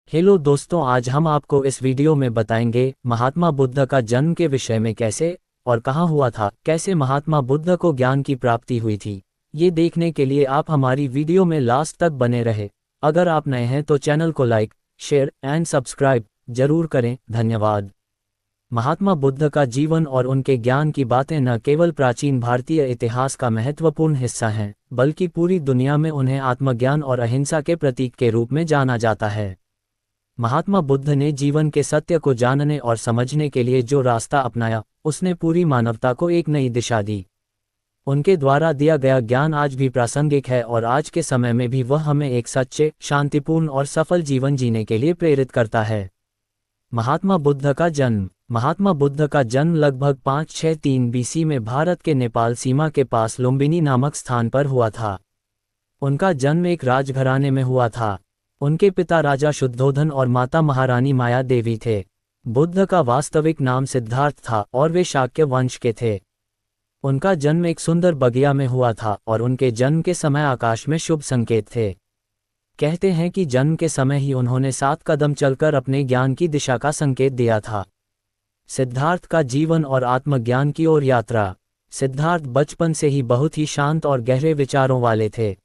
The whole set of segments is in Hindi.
हेलो दोस्तों, आज हम आपको इस वीडियो में बताएंगे महात्मा बुद्ध का जन्म के विषय में कैसे और कहाँ हुआ था, कैसे महात्मा बुद्ध को ज्ञान की प्राप्ति हुई थी। ये देखने के लिए आप हमारी वीडियो में लास्ट तक बने रहे। अगर आप नए हैं तो चैनल को लाइक, शेयर एंड सब्सक्राइब जरूर करें। धन्यवाद। महात्मा बुद्ध का जीवन और उनके ज्ञान की बातें न केवल प्राचीन भारतीय इतिहास का महत्वपूर्ण हिस्सा हैं, बल्कि पूरी दुनिया में उन्हें आत्मज्ञान और अहिंसा के प्रतीक के रूप में जाना जाता है। महात्मा बुद्ध ने जीवन के सत्य को जानने और समझने के लिए जो रास्ता अपनाया, उसने पूरी मानवता को एक नई दिशा दी। उनके द्वारा दिया गया ज्ञान आज भी प्रासंगिक है और आज के समय में भी वह हमें एक सच्चे, शांतिपूर्ण और सफल जीवन जीने के लिए प्रेरित करता है। महात्मा बुद्ध का जन्म। महात्मा बुद्ध का जन्म लगभग 563 बीसी में भारत के नेपाल सीमा के पास लुम्बिनी नामक स्थान पर हुआ था। उनका जन्म एक राजघराने में हुआ था। उनके पिता राजा शुद्धोधन और माता महारानी माया देवी थे। बुद्ध का वास्तविक नाम सिद्धार्थ था और वे शाक्य वंश के थे। उनका जन्म एक सुंदर बगिया में हुआ था और उनके जन्म के समय आकाश में शुभ संकेत थे। कहते हैं कि जन्म के समय ही उन्होंने 7 कदम चलकर अपने ज्ञान की दिशा का संकेत दिया था। सिद्धार्थ का जीवन और आत्मज्ञान की ओर यात्रा। सिद्धार्थ बचपन से ही बहुत ही शांत और गहरे विचारों वाले थे।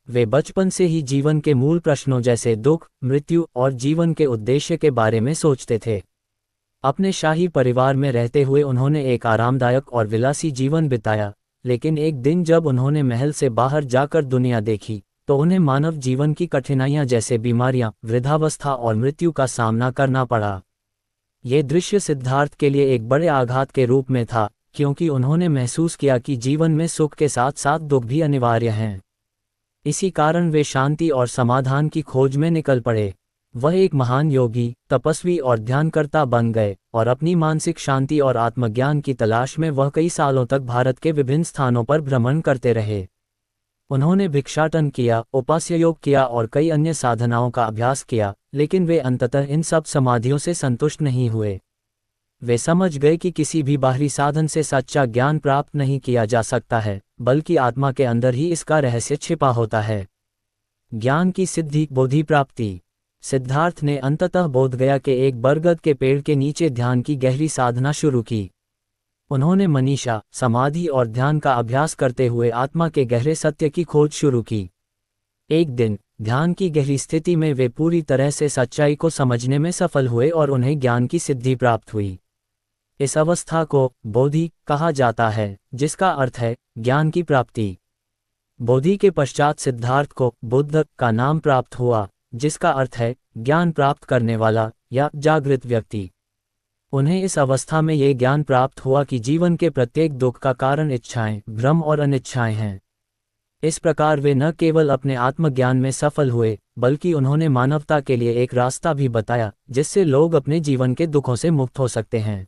वे बचपन से ही जीवन के मूल प्रश्नों जैसे दुख, मृत्यु और जीवन के उद्देश्य के बारे में सोचते थे। अपने शाही परिवार में रहते हुए उन्होंने एक आरामदायक और विलासी जीवन बिताया, लेकिन एक दिन जब उन्होंने महल से बाहर जाकर दुनिया देखी, तो उन्हें मानव जीवन की कठिनाइयां जैसे बीमारियां, वृद्धावस्था और मृत्यु का सामना करना पड़ा। ये दृश्य सिद्धार्थ के लिए एक बड़े आघात के रूप में था, क्योंकि उन्होंने महसूस किया कि जीवन में सुख के साथ साथ दुख भी अनिवार्य हैं। इसी कारण वे शांति और समाधान की खोज में निकल पड़े। वह एक महान योगी, तपस्वी और ध्यानकर्ता बन गए और अपनी मानसिक शांति और आत्मज्ञान की तलाश में वह कई सालों तक भारत के विभिन्न स्थानों पर भ्रमण करते रहे। उन्होंने भिक्षाटन किया, उपास्य योग किया और कई अन्य साधनाओं का अभ्यास किया, लेकिन वे अंततः इन सब समाधियों से संतुष्ट नहीं हुए। वे समझ गए कि किसी भी बाहरी साधन से सच्चा ज्ञान प्राप्त नहीं किया जा सकता है, बल्कि आत्मा के अंदर ही इसका रहस्य छिपा होता है। ज्ञान की सिद्धि, बोधि प्राप्ति। सिद्धार्थ ने अंततः बोधगया के एक बरगद के पेड़ के नीचे ध्यान की गहरी साधना शुरू की। उन्होंने मनीषा, समाधि और ध्यान का अभ्यास करते हुए आत्मा के गहरे सत्य की खोज शुरू की। एक दिन ध्यान की गहरी स्थिति में वे पूरी तरह से सच्चाई को समझने में सफल हुए और उन्हें ज्ञान की सिद्धि प्राप्त हुई। इस अवस्था को बोधि कहा जाता है, जिसका अर्थ है ज्ञान की प्राप्ति। बोधि के पश्चात सिद्धार्थ को बुद्ध का नाम प्राप्त हुआ, जिसका अर्थ है ज्ञान प्राप्त करने वाला या जागृत व्यक्ति। उन्हें इस अवस्था में ये ज्ञान प्राप्त हुआ कि जीवन के प्रत्येक दुख का कारण इच्छाएं, भ्रम और अनिच्छाएं हैं। इस प्रकार वे न केवल अपने आत्मज्ञान में सफल हुए, बल्कि उन्होंने मानवता के लिए एक रास्ता भी बताया, जिससे लोग अपने जीवन के दुखों से मुक्त हो सकते हैं।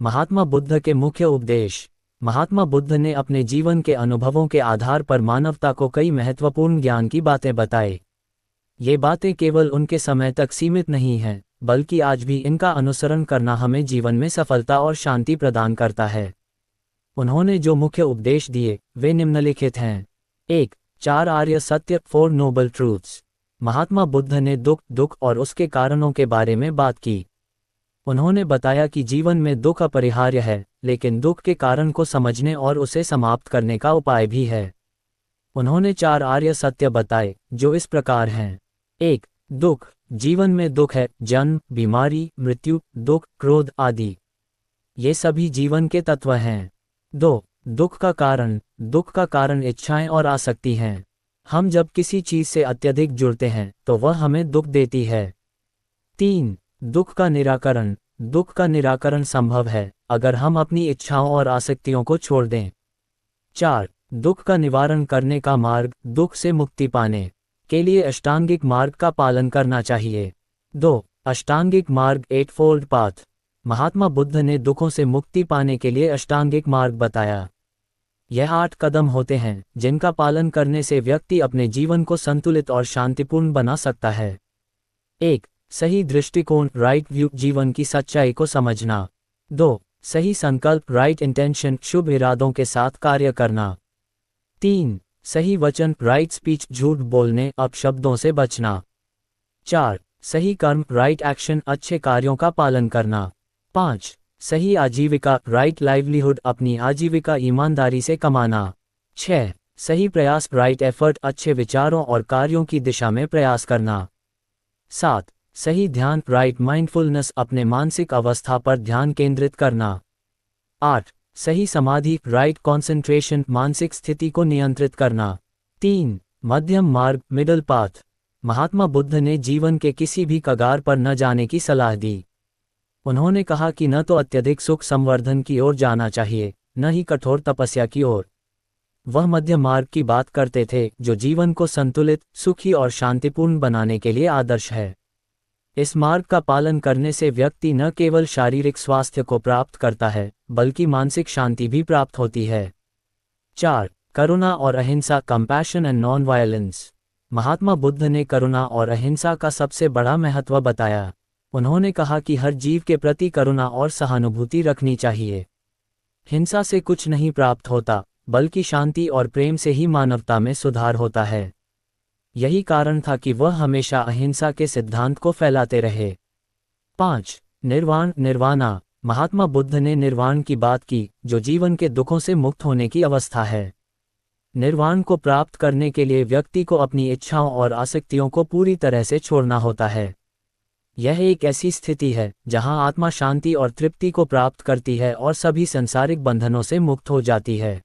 महात्मा बुद्ध के मुख्य उपदेश। महात्मा बुद्ध ने अपने जीवन के अनुभवों के आधार पर मानवता को कई महत्वपूर्ण ज्ञान की बातें बताई। ये बातें केवल उनके समय तक सीमित नहीं हैं, बल्कि आज भी इनका अनुसरण करना हमें जीवन में सफलता और शांति प्रदान करता है। उन्होंने जो मुख्य उपदेश दिए, वे निम्नलिखित हैं। 1. 4 आर्य सत्य, 4 नोबल ट्रूथ्स। महात्मा बुद्ध ने दुख और उसके कारणों के बारे में बात की। उन्होंने बताया कि जीवन में दुख अपरिहार्य है, लेकिन दुख के कारण को समझने और उसे समाप्त करने का उपाय भी है। उन्होंने 4 आर्य सत्य बताए, जो इस प्रकार हैं। 1. दुख। जीवन में दुख है, जन्म, बीमारी, मृत्यु, दुख, क्रोध आदि। ये सभी जीवन के तत्व हैं। 2. दुख का कारण। दुख का कारण इच्छाएं और आसक्ति हैं। हम जब किसी चीज से अत्यधिक जुड़ते हैं, तो वह हमें दुख देती है। 3. दुख का निराकरण। दुख का निराकरण संभव है, अगर हम अपनी इच्छाओं और आसक्तियों को छोड़ दें। 4. दुख का निवारण करने का मार्ग। दुख से मुक्ति पाने के लिए अष्टांगिक मार्ग का पालन करना चाहिए। 2. अष्टांगिक मार्ग, 8 फोल्ड पाथ। महात्मा बुद्ध ने दुखों से मुक्ति पाने के लिए अष्टांगिक मार्ग बताया। यह 8 कदम होते हैं, जिनका पालन करने से व्यक्ति अपने जीवन को संतुलित और शांतिपूर्ण बना सकता है। 1. सही दृष्टिकोण, राइट व्यू, जीवन की सच्चाई को समझना। 2. सही संकल्प, राइट इंटेंशन, शुभ इरादों के साथ कार्य करना। 3. सही वचन, राइट स्पीच, झूठ बोलने, अपशब्दों से बचना। 4. सही कर्म राइट एक्शन अच्छे कार्यों का पालन करना। 5. सही आजीविका राइट लाइवलीहुड अपनी आजीविका ईमानदारी से कमाना। 6. सही प्रयास राइट एफर्ट अच्छे विचारों और कार्यों की दिशा में प्रयास करना। 7. सही ध्यान राइट माइंडफुलनेस अपने मानसिक अवस्था पर ध्यान केंद्रित करना। 8. सही समाधि राइट कॉन्सेंट्रेशन मानसिक स्थिति को नियंत्रित करना। 3. मध्यम मार्ग मिडल पाथ महात्मा बुद्ध ने जीवन के किसी भी कगार पर न जाने की सलाह दी। उन्होंने कहा कि न तो अत्यधिक सुख संवर्धन की ओर जाना चाहिए, न ही कठोर तपस्या की ओर। वह मध्य मार्ग की बात करते थे जो जीवन को संतुलित, सुखी और शांतिपूर्ण बनाने के लिए आदर्श है। इस मार्ग का पालन करने से व्यक्ति न केवल शारीरिक स्वास्थ्य को प्राप्त करता है, बल्कि मानसिक शांति भी प्राप्त होती है। 4. करुणा और अहिंसा compassion and non violence Mahatma Buddha ने करुणा और अहिंसा का सबसे बड़ा महत्व बताया। उन्होंने कहा कि हर जीव के प्रति करुणा और सहानुभूति रखनी चाहिए। हिंसा से कुछ नहीं प्राप्त होता, बल्कि शांति और प्रेम से ही मानवता में सुधार होता है। यही कारण था कि वह हमेशा अहिंसा के सिद्धांत को फैलाते रहे। 5. निर्वाणा महात्मा बुद्ध ने निर्वाण की बात की, जो जीवन के दुखों से मुक्त होने की अवस्था है। निर्वाण को प्राप्त करने के लिए व्यक्ति को अपनी इच्छाओं और आसक्तियों को पूरी तरह से छोड़ना होता है। यह एक ऐसी स्थिति है जहां आत्मा शांति और तृप्ति को प्राप्त करती है और सभी सांसारिक बंधनों से मुक्त हो जाती है।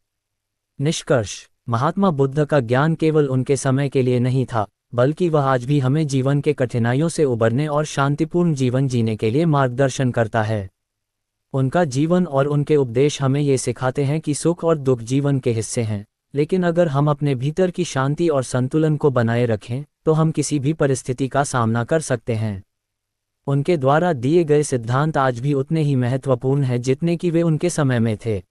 निष्कर्ष महात्मा बुद्ध का ज्ञान केवल उनके समय के लिए नहीं था, बल्कि वह आज भी हमें जीवन के कठिनाइयों से उबरने और शांतिपूर्ण जीवन जीने के लिए मार्गदर्शन करता है। उनका जीवन और उनके उपदेश हमें ये सिखाते हैं कि सुख और दुख जीवन के हिस्से हैं, लेकिन अगर हम अपने भीतर की शांति और संतुलन को बनाए रखें तो हम किसी भी परिस्थिति का सामना कर सकते हैं। उनके द्वारा दिए गए सिद्धांत आज भी उतने ही महत्वपूर्ण हैं जितने कि वे उनके समय में थे।